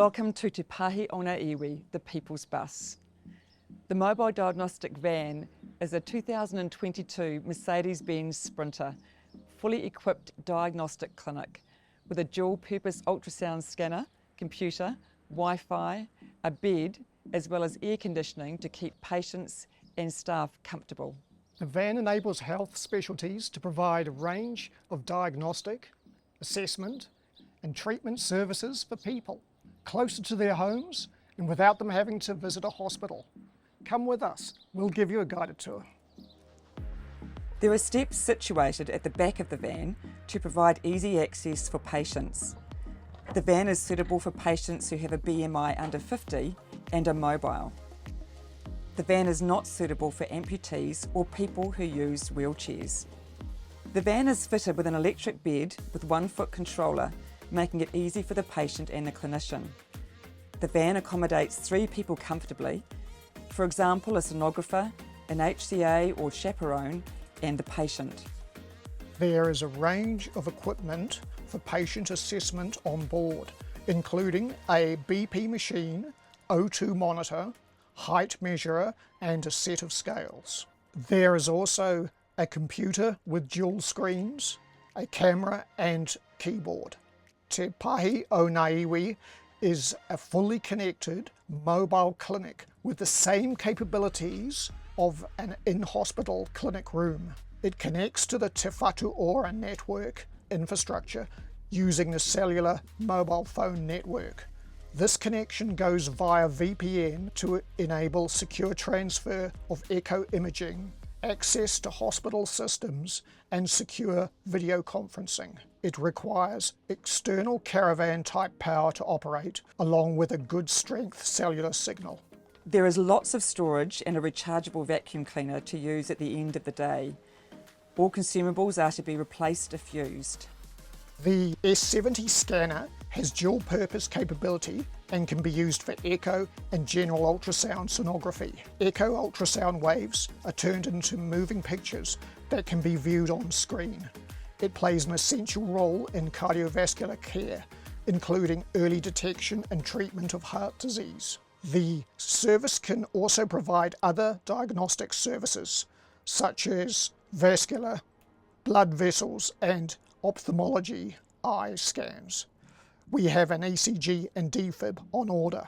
Welcome to Te Pahi O Ngā Iwi, the People's Bus. The mobile diagnostic van is a 2022 Mercedes-Benz Sprinter, fully equipped diagnostic clinic with a dual-purpose ultrasound scanner, computer, Wi-Fi, a bed, as well as air conditioning to keep patients and staff comfortable. The van enables health specialties to provide a range of diagnostic, assessment and treatment services for people closer to their homes and without them having to visit a hospital. Come with us, we'll give you a guided tour. There are steps situated at the back of the van to provide easy access for patients. The van is suitable for patients who have a BMI under 50 and are mobile. The van is not suitable for amputees or people who use wheelchairs. The van is fitted with an electric bed with 1-foot controller, making it easy for the patient and the clinician. The van accommodates 3 people comfortably, for example a sonographer, an HCA or chaperone, and the patient. There is a range of equipment for patient assessment on board, including a BP machine, O2 monitor, height measurer and a set of scales. There is also a computer with dual screens, a camera and keyboard. Te Pahi O Ngā Iwi is a fully connected mobile clinic with the same capabilities of an in-hospital clinic room. It connects to the Te Whatu Ora network infrastructure using the cellular mobile phone network. This connection goes via VPN to enable secure transfer of echo imaging, access to hospital systems and secure video conferencing. It requires external caravan type power to operate along with a good strength cellular signal. There is lots of storage and a rechargeable vacuum cleaner to use at the end of the day. All consumables are to be replaced if used. The S70 scanner has dual purpose capability and can be used for echo and general ultrasound sonography. Echo ultrasound waves are turned into moving pictures that can be viewed on screen. It plays an essential role in cardiovascular care, including early detection and treatment of heart disease. The service can also provide other diagnostic services, such as vascular, blood vessels and ophthalmology eye scans. We have an ECG and defib on order.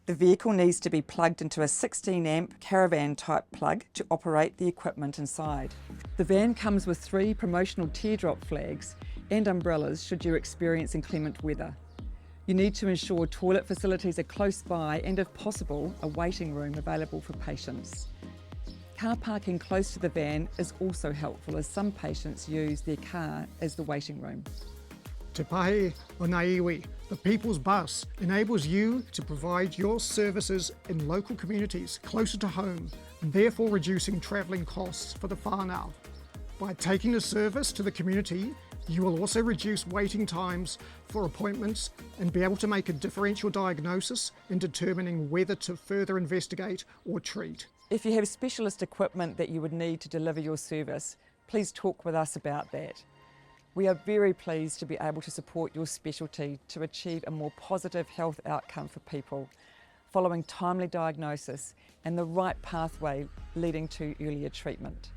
The vehicle needs to be plugged into a 16-amp caravan type plug to operate the equipment inside. The van comes with 3 promotional teardrop flags and umbrellas should you experience inclement weather. You need to ensure toilet facilities are close by and, if possible, a waiting room available for patients. Car parking close to the van is also helpful as some patients use their car as the waiting room. Te Pahi O Ngā Iwi, the People's Bus, enables you to provide your services in local communities closer to home, and therefore reducing travelling costs for the whānau. By taking the service to the community, you will also reduce waiting times for appointments and be able to make a differential diagnosis in determining whether to further investigate or treat. If you have specialist equipment that you would need to deliver your service, please talk with us about that. We are very pleased to be able to support your specialty to achieve a more positive health outcome for people, following timely diagnosis and the right pathway leading to earlier treatment.